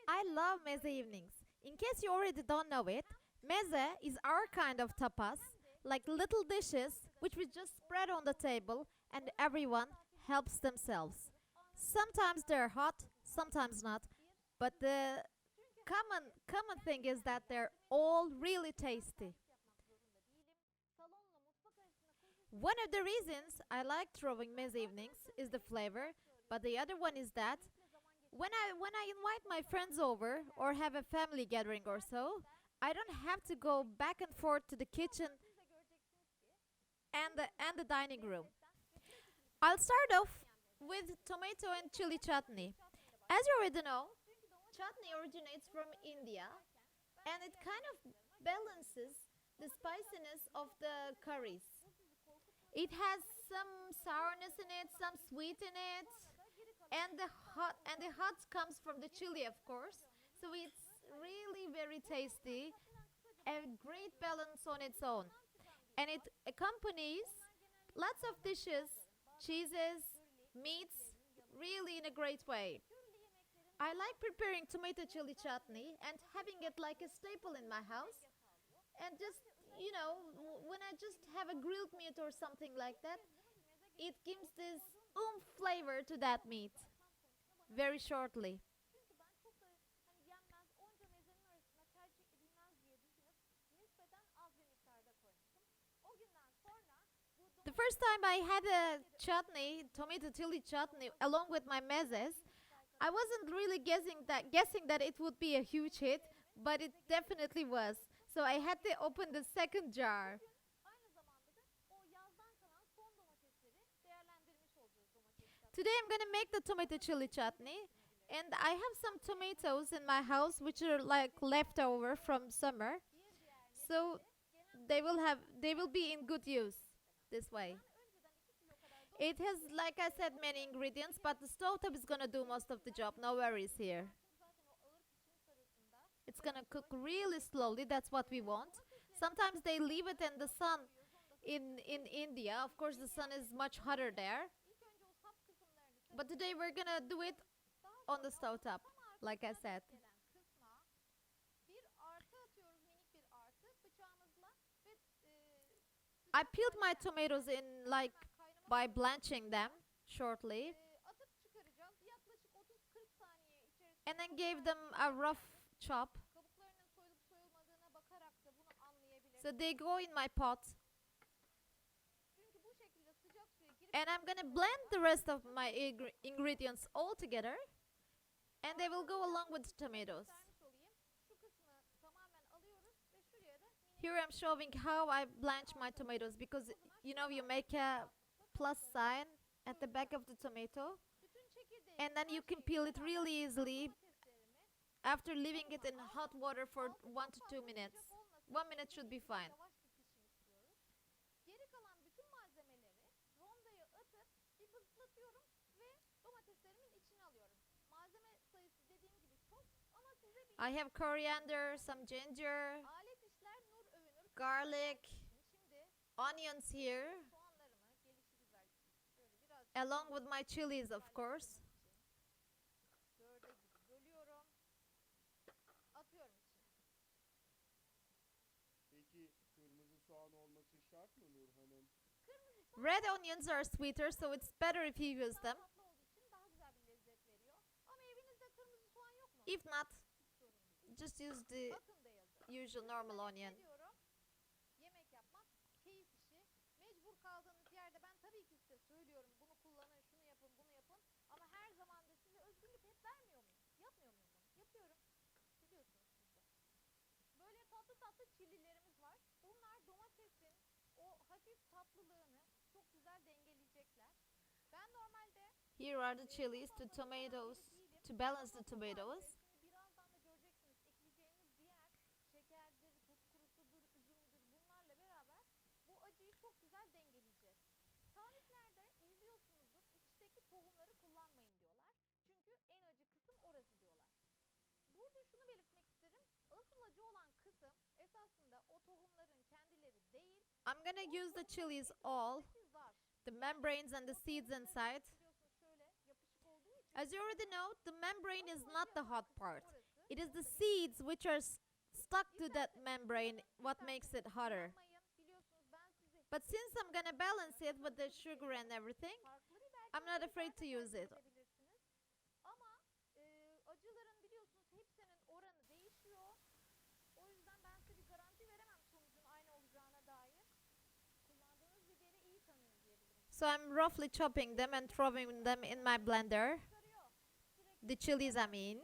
I love meze evenings. In case you already don't know it, meze is our kind of tapas, like little dishes which we just spread on the table and everyone helps themselves. Sometimes they're hot, sometimes not, but the common thing is that they're all really tasty. One of the reasons I like throwing meze evenings is the flavor, but the other one is that when I invite my friends over or have a family gathering or so, I don't have to go back and forth to the kitchen and the dining room. I'll start off with tomato and chili chutney. As you already know, chutney originates from India and it kind of balances the spiciness of the curries. It has some sourness in it, some sweet in it, and the hot comes from the chili, of course. So it's really very tasty, a great balance on its own, and it accompanies lots of dishes, cheeses, meats, really in a great way. I like preparing tomato chili chutney and having it like a staple in my house. And just, when I just have a grilled meat or something like that, it gives this flavor to that meat very shortly. The first time I had a chutney, tomato chili chutney, along with my mezzes, I wasn't really guessing that it would be a huge hit, but it definitely was. So I had to open the second jar. Today I'm gonna make the tomato chili chutney, and I have some tomatoes in my house which are like leftover from summer, so they will be in good use this way. It has, like I said, many ingredients, but the stovetop is gonna do most of the job. No worries here. It's gonna cook really slowly. That's what we want. Sometimes they leave it in the sun in India. Of course, the sun is much hotter there. But today we're gonna do it on the stovetop, like I said. I peeled my tomatoes in like by blanching them shortly and then gave them a rough chop. So they go in my pot and I'm gonna blend the rest of my ingredients all together and they will go along with the tomatoes. Here I'm showing how I blanch my tomatoes because you make a plus sign at the back of the tomato and then you can peel it really easily after leaving it in hot water for 1 to 2 minutes. 1 minute should be fine. I have coriander, some ginger, garlic, onions here, along with my chilies, of course. Red onions are sweeter, so it's better if you use them. If not, just use the usual normal onion. Here are the chilies to tomatoes to balance the tomatoes. I'm gonna use the chilies all, the membranes and the seeds inside. As you already know, the membrane is not the hot part. It is the seeds which are stuck to that membrane what makes it hotter. But since I'm gonna balance it with the sugar and everything, I'm not afraid to use it. So I'm roughly chopping them and throwing them in my blender. The chilies, I mean.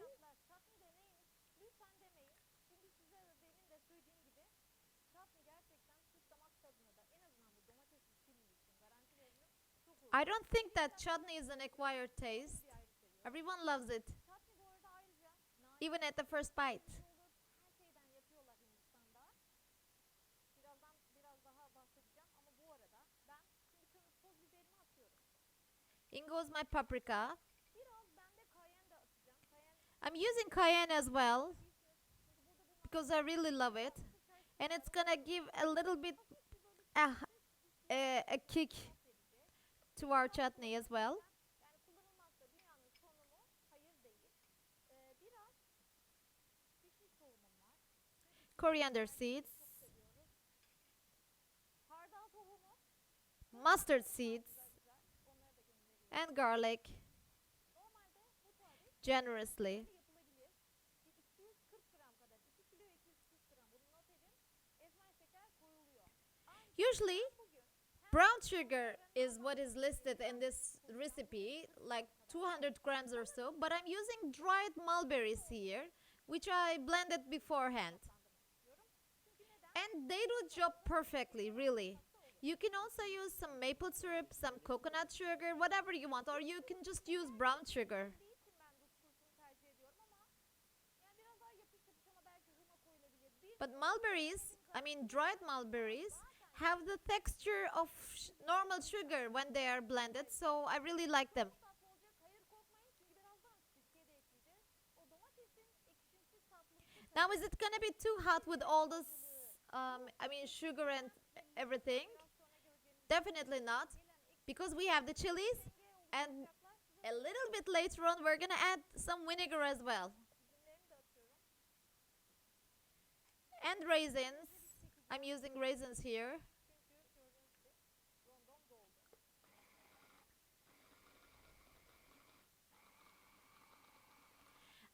I don't think that chutney is an acquired taste. Everyone loves it, even at the first bite. In goes my paprika. I'm using cayenne as well because I really love it, and it's gonna give a little bit a kick to our chutney as well. Coriander seeds, mustard seeds, and garlic generously. Usually, brown sugar is what is listed in this recipe, like 200 grams or so, but I'm using dried mulberries here, which I blended beforehand. And they do job perfectly, really. You can also use some maple syrup, some coconut sugar, whatever you want, or you can just use brown sugar. But mulberries, I mean dried mulberries, have the texture of normal sugar when they are blended, so I really like them. Now, is it gonna be too hot with all this, I mean, sugar and everything? Definitely not, because we have the chilies, and a little bit later on, we're gonna add some vinegar as well. And raisins. I'm using raisins here.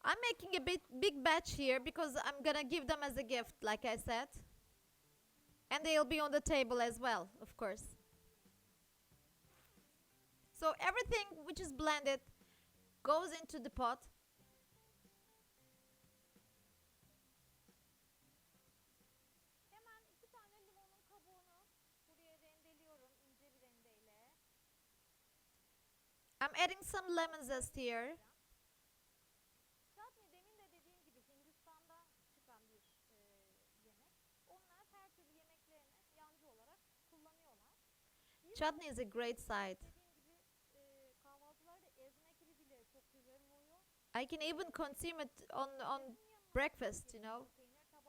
I'm making a big batch here because I'm gonna give them as a gift, like I said. And they'll be on the table as well, of course. So everything which is blended goes into the pot. I'm adding some lemon zest here. Chutney is a great side. I can even consume it on breakfast,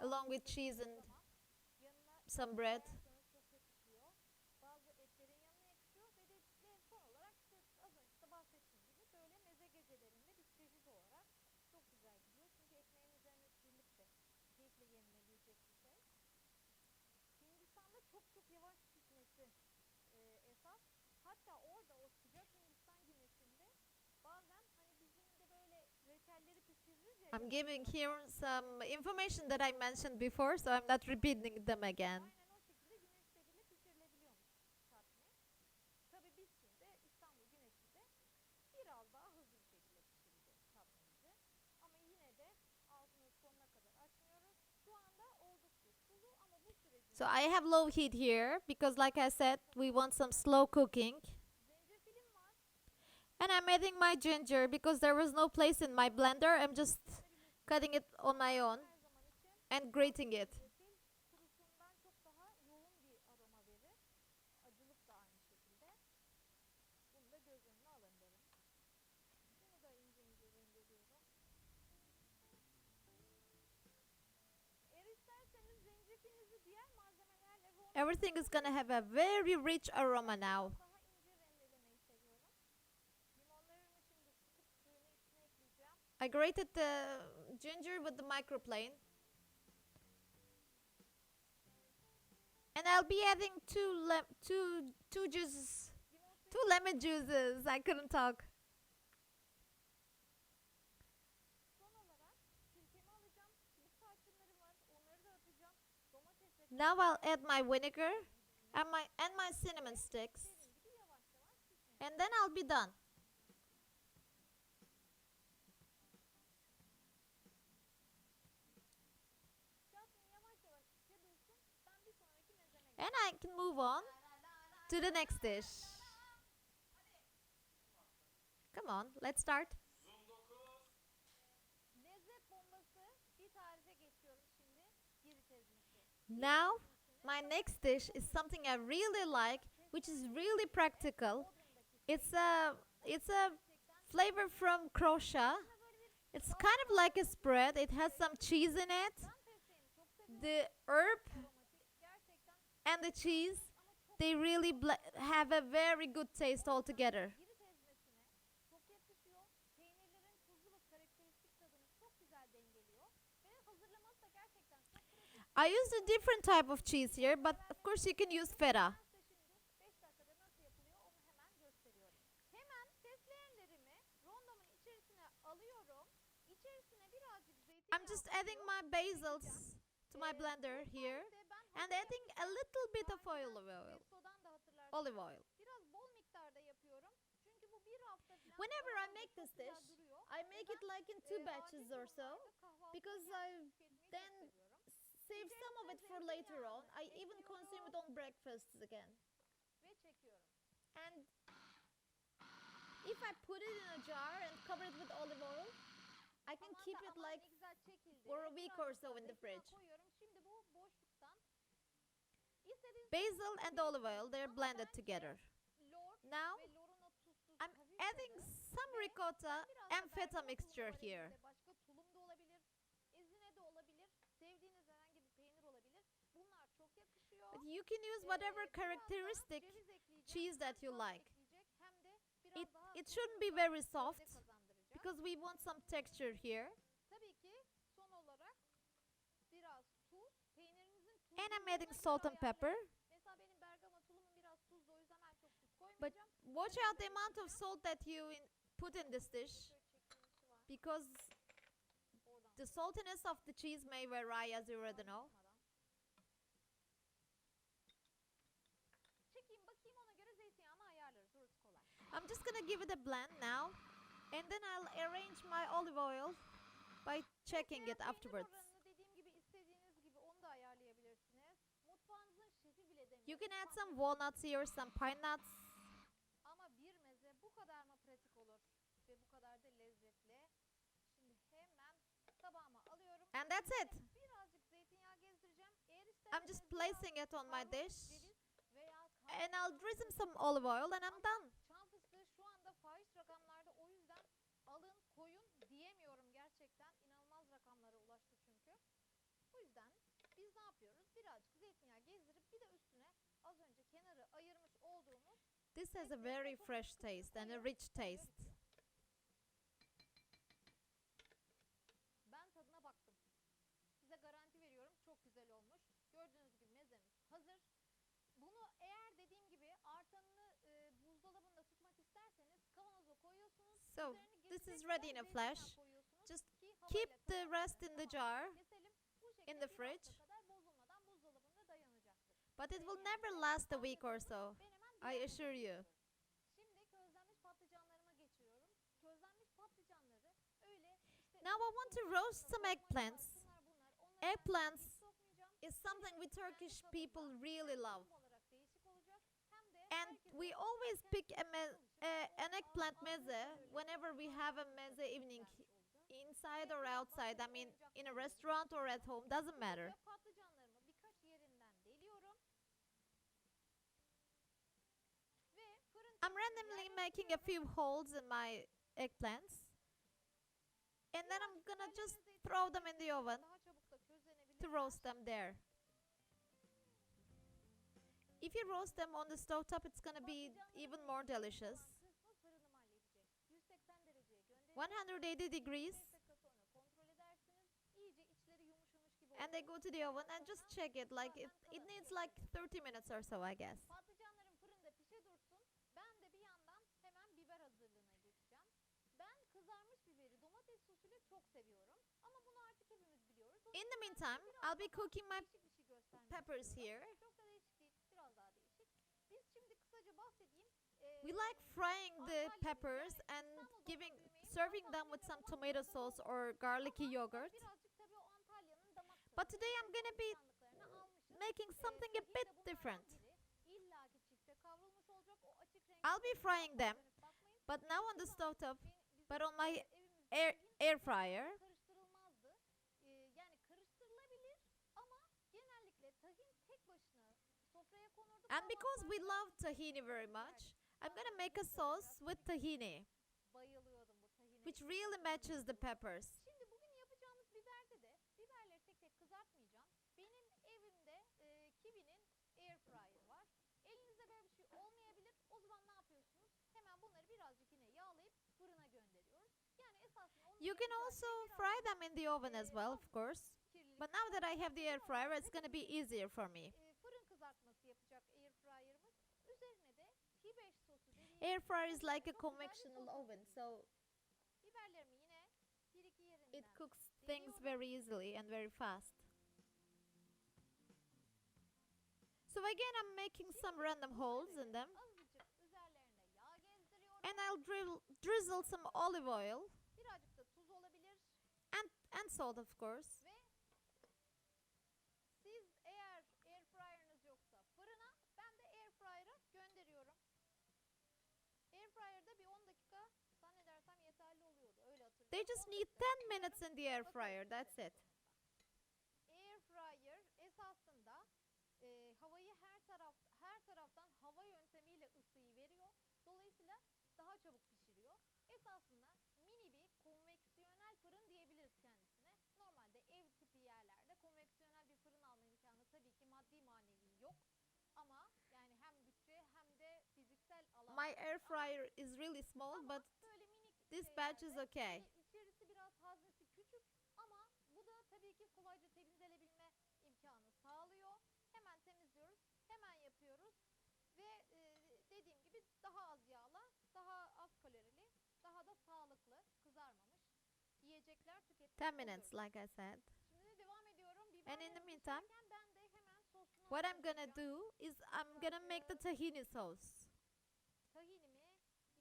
along with cheese and some bread. I'm giving here some information that I mentioned before, so I'm not repeating them again. So I have low heat here because, like I said, we want some slow cooking. And I'm adding my ginger because there was no place in my blender. I'm just cutting it on my own and grating it. Everything is gonna have a very rich aroma now. I grated the ginger with the microplane. And I'll be adding two juices, two lemon juices. I couldn't talk. Now I'll add my vinegar and my cinnamon sticks. And then I'll be done. And I can move on to the next dish. Come on, let's start. Now, my next dish is something I really like, which is really practical. It's a flavor from Croatia. It's kind of like a spread. It has some cheese in it. The herb and the cheese, they really have a very good taste altogether. I used a different type of cheese here, but of course you can use feta. I'm just adding my basils to my blender here and adding a little bit of olive oil. Olive oil. Whenever I make this dish, I make it like in two batches or so because I then save some of it for later on. I even consume it on breakfasts again. And if I put it in a jar and cover it with olive oil, I can keep it like for a week or so in the fridge. Basil and olive oil, they're blended together. Now, I'm adding some ricotta and feta mixture here. But you can use whatever characteristic cheese that you like. It shouldn't be very soft because we want some texture here. And I'm adding salt and pepper. But watch out the amount of salt that you put in this dish because the saltiness of the cheese may vary, as you already know. I'm just gonna give it a blend now, and then I'll arrange my olive oil by checking it afterwards. You can add some walnuts here, some pine nuts. And that's it. I'm just placing it on my dish. And I'll drizzle some olive oil and I'm done. This has a very fresh taste and a rich taste. So, this is ready in a flash. Just keep the rest in the jar, in the fridge. But it will never last a week or so, I assure you. Now I want to roast some eggplants. Eggplants is something we Turkish people really love. And we always pick an eggplant meze whenever we have a meze evening, inside or outside. I mean, in a restaurant or at home, doesn't matter. I'm randomly making a few holes in my eggplants. And then I'm gonna just throw them in the oven to roast them there. If you roast them on the stovetop, it's gonna be even more delicious. 180 degrees And they go to the oven and just check it. Like it needs like 30 minutes or so, I guess. Patlıcanlarım fırında pişe dursun. Ben de bir yandan hemen biber hazırlığına geçeceğim. Ben kızarmış biberi domates sosuyla çok seviyorum. Ama bunu artık hepimiz biliyoruz. In the meantime, I'll be cooking my Değişik bir şey göstermek peppers istiyorum. here. Çok da değişik değil, biraz daha değişik. Biz şimdi kısaca bahsedeyim. We like frying the peppers and serving them with some tomato sauce or garlicky yogurt. Birazcık tabii o Antalya'nın damak tadı. But today I'm gonna be Alışkanlıklarını almışız. making something a Tahin de bit bunlardan different. biri. İlla ki çifte kavrulmuş olacak. O açık renk. I'll be frying them, Bakmayın. but now on the stovetop, Bizim but on my evimizde air fryer. karıştırılmazdı. Yani karıştırılabilir ama genellikle tahin tek başına sofraya konurdu. And because we love tahini very much, I'm gonna make a sauce with tahini, Bayılıyordum bu tahine. which really matches the peppers. Şimdi bugün yapacağımız biberde de biberleri tek tek kızartmayacağım. Benim evimde Kiwi'nin air fryer var. Elinizde böyle bir şey olmayabilir. O zaman ne yapıyorsunuz? Hemen bunları birazcık yine yağlayıp fırına gönderiyoruz. Yani esasında onun You can also fry them in the oven as well, of course. But now that I have the air fryer, it's gonna be easier for me. Fırın kızartması yapacak air fryer'ımız. Üzerine de T5 sosu dediğimiz Air fryer is like a çok güzel bir conventional sos oven, so biberlerimi yine bir iki yerinden it cooks things very easily and very fast. So again, I'm making some random holes in them, azıcık üzerlerine yağ gezdiriyorum. and I'll drizzle some olive oil Birazcık da tuz olabilir and salt, of course. ve siz eğer air fryer'ınız yoksa fırına, ben de air fryer'a gönderiyorum. Air fryer'da bir 10 dakika zannedersem yeterli oluyordu. Öyle hatırlıyorum. They just 10 need dakika. 10 minutes in the air fryer, that's it. Air fryer esasında havayı her taraftan hava yöntemiyle ısıyı veriyor. Dolayısıyla daha çabuk pişiriyor. Esasında mini bir konveksiyonel fırın diyebiliriz kendisine. Normalde ev tipi yerlerde konveksiyonel bir fırın alma imkanı tabii ki maddi manevi yok. Ama yani hem bütçe hem de fiziksel alan. My air fryer is really small, but Böyle minik this batch is okay. İçerisi biraz haznesi küçük ama bu da tabii ki kolayca temizlenebilme imkanı sağlıyor. Hemen temizliyoruz, hemen yapıyoruz ve dediğim gibi daha az yağla, daha az kalorili, daha da sağlıklı, kızarmamış yiyecekler tüketmek 10 minutes, like I said. Şimdi devam ediyorum. And in the meantime, Pişerken ben de hemen sosunu what I'm gonna hazırlayacağım. do is I'm gonna make the tahini sauce. Tahinimi bir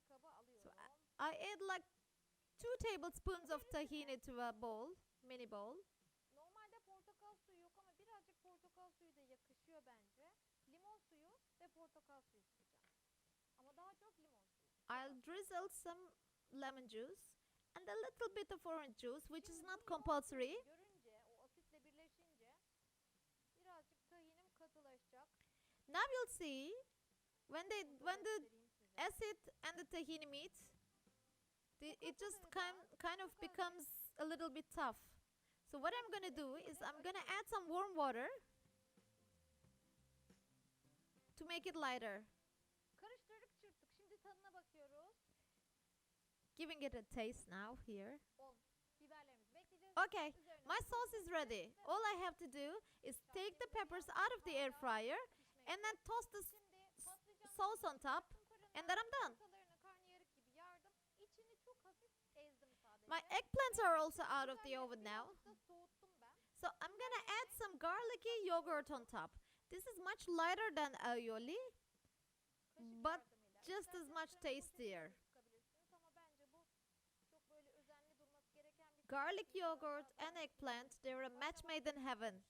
kaba alıyorum. I add like 2 tablespoons of tahini to a bowl, mini bowl. Normalde portakal suyu yok ama birazcık portakal suyu da yakışıyor bence. Limon suyu ve portakal suyu sıkacağım. Ama daha çok limon suyu. I'll drizzle some lemon juice and a little bit of orange juice, which is Şimdi not bu limon compulsory. suyunu görünce, o asitle birleşince birazcık tahinim katılaşacak. Now you'll see when the Göstereyim size. acid and the tahini meet, it just kind of becomes a little bit tough. So what I'm gonna do is I'm gonna add some warm water to make it lighter, Karıştırdık, çırptık. Şimdi tadına bakıyoruz. giving it a taste now here. Biberlerimizi bekleyeceğiz. Okay, Üzerine my sauce is ready. All I have to do is take the peppers out of the air fryer and then toss the Şimdi patlıcanları sauce on top, and then I'm done. ortalarını karnıyarık gibi yardım. İçini çok hafif ezdim sadece. My eggplants are also out of the oven now. Birazcık da soğuttum ben. So I'm gonna add some garlicky yogurt on top. This is much lighter than aioli, Kaşık but yardımıyla. just as much İsterseniz tastier. sıkabilirsiniz ama bence bu çok böyle özenli durması gereken bir Garlic yogurt and eggplant, they're a match made in heaven.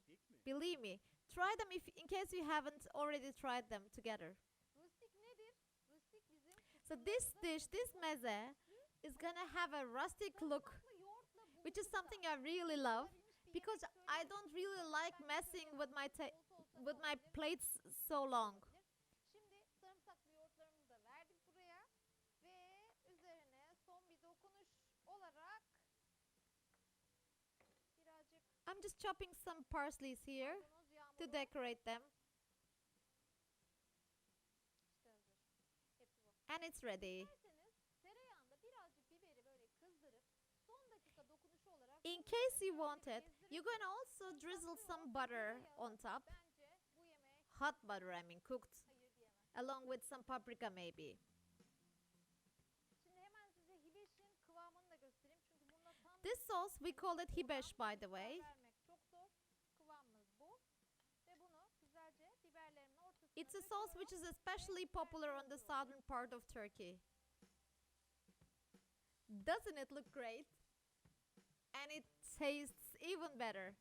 Believe me. Try them if in case you haven't already tried them together. Rustik nedir? Rustik bizim So this dish, this meze, is gonna have a rustic look, sarımsaklı yoğurtla which is bulgurla something I really love yapılabilmiş bir because yemek I söyleyebilirim. don't really like messing with my Olsa ne olabilir? plates so long. Olabilir. Şimdi sarımsaklı yoğurtlarımızı da verdik buraya ve üzerine son bir dokunuş olarak birazcık I'm just chopping some parsleys here maydanoz to yağmuru. decorate them, İşte hazır. Hepsi bu. and it's ready. İsterseniz tereyağında birazcık biberi böyle kızdırıp son dakika dokunuşu olarak In case you want it, you can also drizzle some butter on top. Bence bu yemek Hot butter, I mean, cooked hayır diyemem. along with some paprika maybe. Şimdi hemen size hibeşin kıvamını da göstereyim. Çünkü bununla tam This sauce, we call it hibeş, by the way. vermek çok zor. Kıvamımız bu. Ve bunu güzelce biberlerimin ortasına It's a sauce which is especially popular on the southern part of Turkey. Doesn't it look great? And it tastes even better.